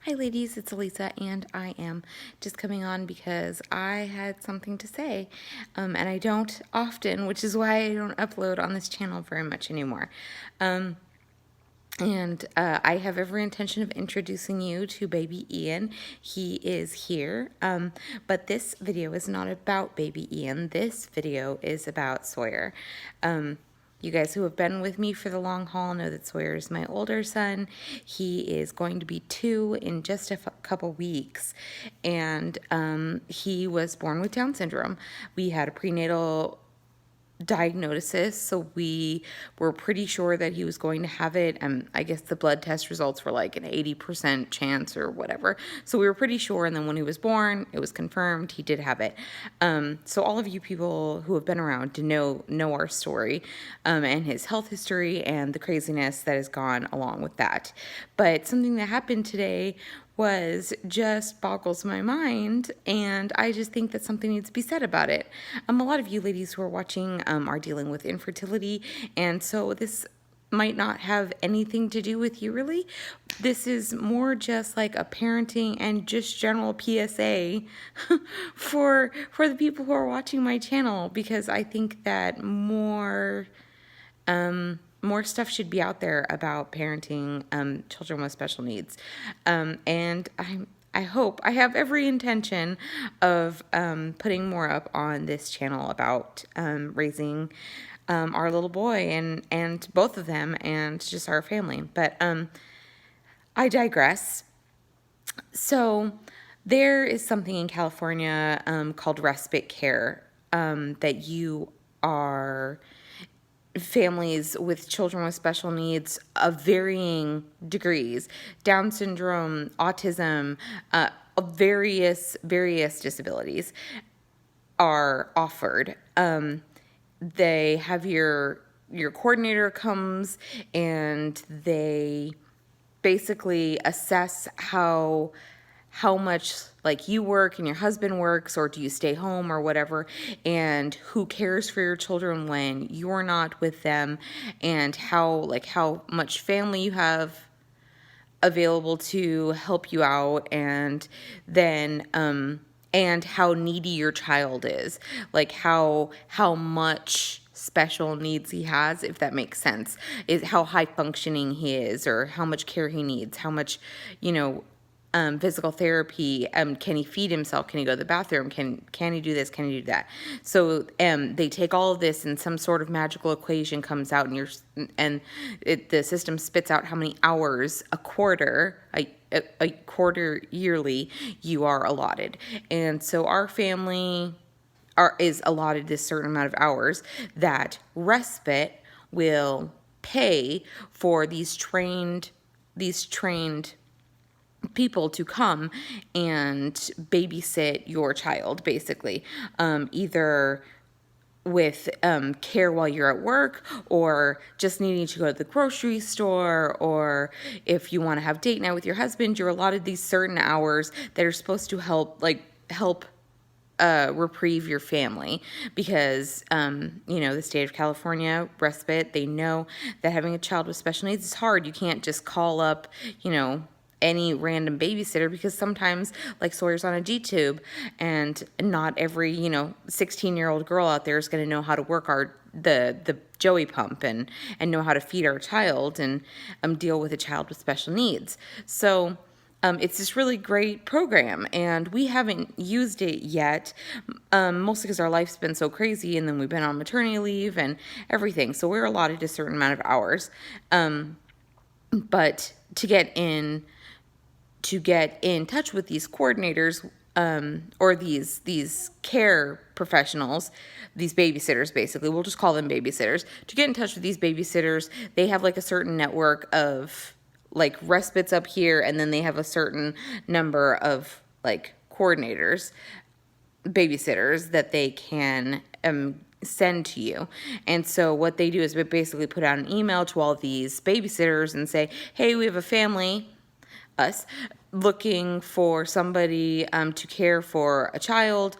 Hi ladies, it's Elisa and I am just coming on because I had something to say and I don't often, which is why I don't upload on this channel very much anymore. I have every intention of introducing you to baby Ian. He is here, but this video is not about baby Ian. This video is about Sawyer. You guys who have been with me for the long haul know that Sawyer is my older son. He is going to be 2 in just a couple weeks, and he was born with Down syndrome. We had a prenatal diagnosis, so we were pretty sure that he was going to have it. I guess the blood test results were like an 80% chance or whatever, so we were pretty sure. And then when he was born, it was confirmed he did have it. So all of you people who have been around to know our story, and his health history and the craziness that has gone along with that. But something that happened today was just boggles my mind, and I just think that something needs to be said about it. A lot of you ladies who are watching are dealing with infertility, and so this might not have anything to do with you really. This is more just like a parenting and just general PSA for the people who are watching my channel, because I think that more stuff should be out there about parenting children with special needs. And I hope, I have every intention of putting more up on this channel about raising our little boy and both of them and just our family. But I digress. So there is something in California called Respite Care that you are families with children with special needs of varying degrees, Down syndrome, autism, various disabilities are offered. They have your coordinator comes and they basically assess how much like you work and your husband works, or do you stay home or whatever, and who cares for your children when you're not with them, and how much family you have available to help you out, and then and how needy your child is, like how much special needs he has, if that makes sense, is how high functioning he is, or how much care he needs, how much, physical therapy, can he feed himself, can he go to the bathroom, can he do this, can he do that. So they take all of this and some sort of magical equation comes out, and the system spits out how many hours a quarter yearly you are allotted. And so our family is allotted this certain amount of hours that Respite will pay for these trained people to come and babysit your child, basically, either with care while you're at work, or just needing to go to the grocery store, or if you want to have date night with your husband, you're allotted these certain hours that are supposed to help reprieve your family, because the state of California, Respite, they know that having a child with special needs is hard. You can't just call up any random babysitter, because sometimes, like, Sawyer's on a G-tube, and not every 16-year-old girl out there is going to know how to work the Joey pump and know how to feed our child and deal with a child with special needs. So it's this really great program, and we haven't used it yet, mostly because our life's been so crazy, and then we've been on maternity leave and everything, so we're allotted a certain amount of hours. But to get in touch with these coordinators, or these care professionals, these babysitters, basically, we'll just call them babysitters. To get in touch with these babysitters, they have like a certain network of like Respites up here, and then they have a certain number of like coordinators, babysitters that they can send to you. And so what they do is they basically put out an email to all of these babysitters and say, hey, we have a family, us, looking for somebody to care for a child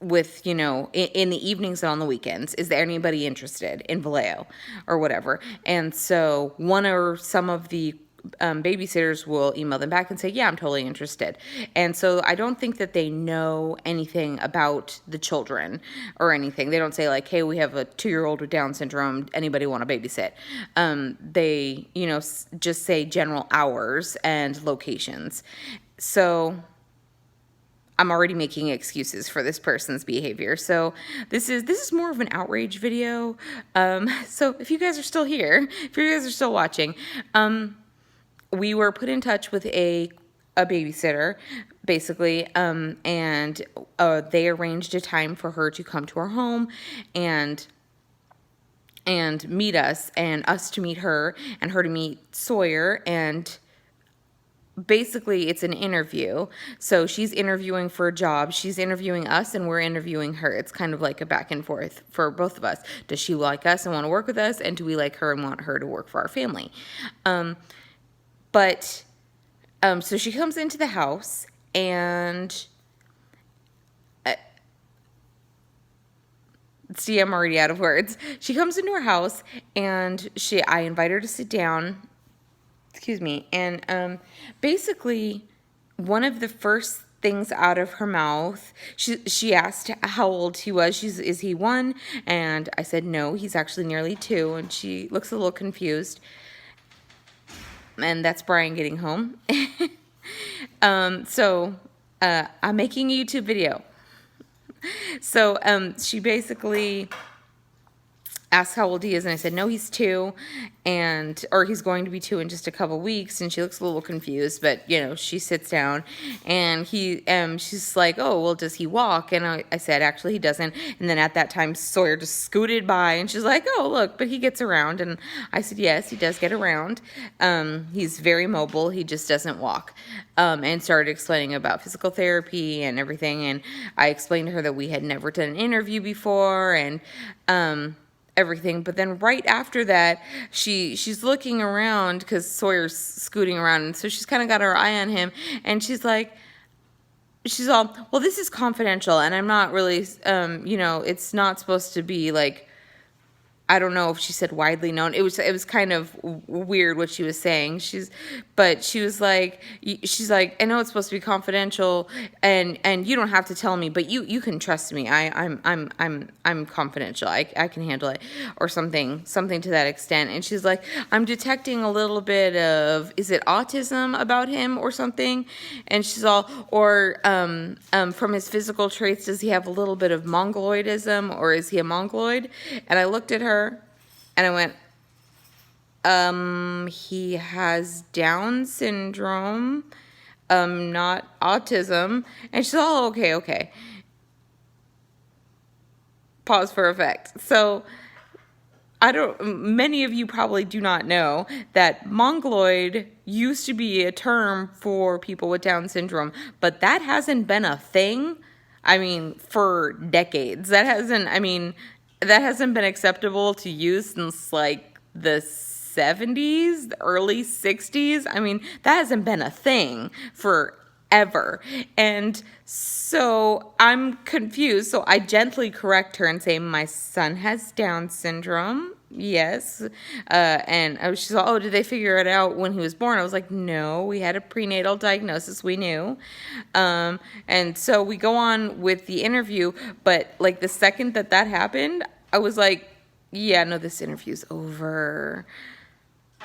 with, in the evenings and on the weekends. Is there anybody interested in Vallejo or whatever? And so one or some of the babysitters will email them back and say, yeah, I'm totally interested. And so I don't think that they know anything about the children or anything. They don't say like, hey, we have a 2-year-old with Down syndrome. Anybody want to babysit? They, just say general hours and locations. So I'm already making excuses for this person's behavior. So this is more of an outrage video. So if you guys are still here, if you guys are still watching, we were put in touch with a babysitter, basically, and they arranged a time for her to come to our home and meet us, and us to meet her, and her to meet Sawyer. And basically it's an interview. So she's interviewing for a job, she's interviewing us, and we're interviewing her. It's kind of like a back and forth for both of us. Does she like us and want to work with us, and do we like her and want her to work for our family? So she comes into the house, and see, I'm already out of words. She comes into her house, and I invite her to sit down. Excuse me. And basically, one of the first things out of her mouth, she asked how old he was. Is he 1? And I said, no, he's actually nearly 2. And she looks a little confused. And that's Brian getting home. So I'm making a YouTube video. So she basically asked how old he is, and I said, no, he's 2, or he's going to be 2 in just a couple weeks. And she looks a little confused, but she sits down, and she's like, oh, well, does he walk? And I said, actually, he doesn't. And then at that time, Sawyer just scooted by, and she's like, oh, look, but he gets around. And I said, yes, he does get around. He's very mobile. He just doesn't walk. And started explaining about physical therapy and everything. And I explained to her that we had never done an interview before, and everything. But then right after that, she's looking around because Sawyer's scooting around, and so she's kind of got her eye on him, and she's all, well, this is confidential, and I'm not really, it's not supposed to be like, I don't know if she said widely known. It was kind of weird what she was saying. But she was like, I know it's supposed to be confidential, and you don't have to tell me, but you can trust me. I'm confidential. I can handle it, or something to that extent. And she's like, I'm detecting a little bit of, is it autism about him or something? And she's all, or from his physical traits, does he have a little bit of mongoloidism, or is he a mongoloid? And I looked at her, and I went, he has Down syndrome, not autism. And she's all, okay. Pause for effect. So many of you probably do not know that mongoloid used to be a term for people with Down syndrome, but that hasn't been a thing, for decades. That hasn't been acceptable to use since like the 70s, the early 60s. That hasn't been a thing forever. And so I'm confused. So I gently correct her and say, my son has Down syndrome. Yes. And she's like, oh, did they figure it out when he was born? I was like, no, we had a prenatal diagnosis. We knew. And so we go on with the interview, but like the second that happened, I was like, yeah, no, this interview's over.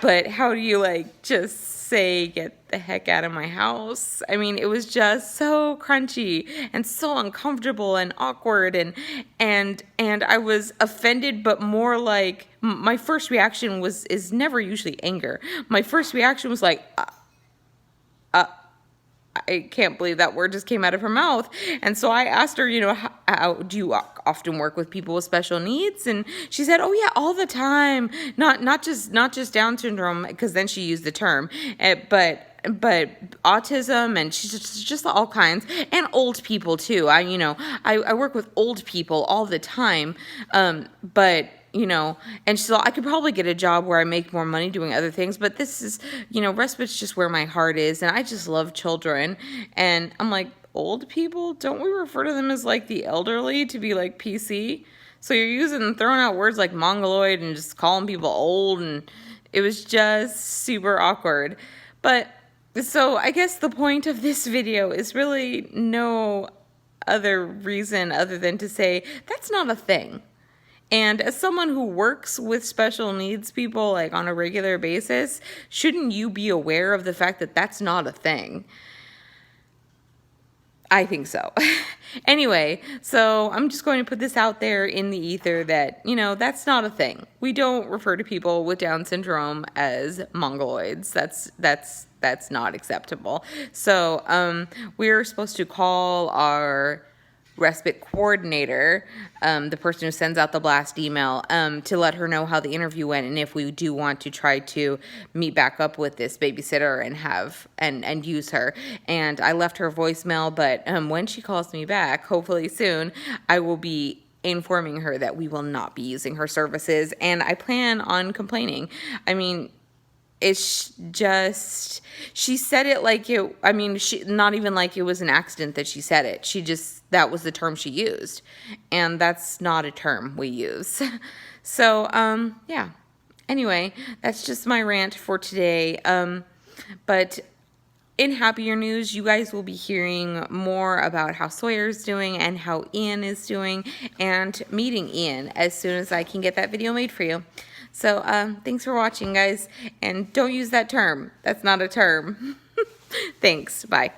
But how do you just say, get the heck out of my house? It was just so crunchy and so uncomfortable and awkward, and I was offended, but more like, my first reaction is never usually anger. My first reaction was like, I can't believe that word just came out of her mouth. And so I asked her, how do you often work with people with special needs? And she said, oh yeah, all the time. Not just Down syndrome, because then she used the term, but autism, and she's just all kinds, and old people too. I work with old people all the time, but and she's like, I could probably get a job where I make more money doing other things, but this is, respite's just where my heart is, and I just love children. And I'm like, old people? Don't we refer to them as like the elderly to be like PC? So you're throwing out words like mongoloid and just calling people old, and It was just super awkward. But so I guess the point of this video is really no other reason other than to say that's not a thing. And as someone who works with special needs people like on a regular basis, shouldn't you be aware of the fact that that's not a thing? I think so. Anyway, so I'm just going to put this out there in the ether that, you know, that's not a thing. We don't refer to people with Down syndrome as mongoloids. That's not acceptable. So we're supposed to call our respite coordinator, the person who sends out the blast email, to let her know how the interview went and if we do want to try to meet back up with this babysitter and have and use her. And I left her a voicemail, but when she calls me back, hopefully soon, I will be informing her that we will not be using her services, and I plan on complaining. I mean, it's just, she said it like it, I mean, not even like it was an accident that she said it. She just, that was the term she used. And that's not a term we use. So, yeah. Anyway, that's just my rant for today. But in happier news, you guys will be hearing more about how Sawyer's doing and how Ian is doing, and meeting Ian as soon as I can get that video made for you. So thanks for watching, guys, and don't use that term. That's not a term. Thanks. Bye.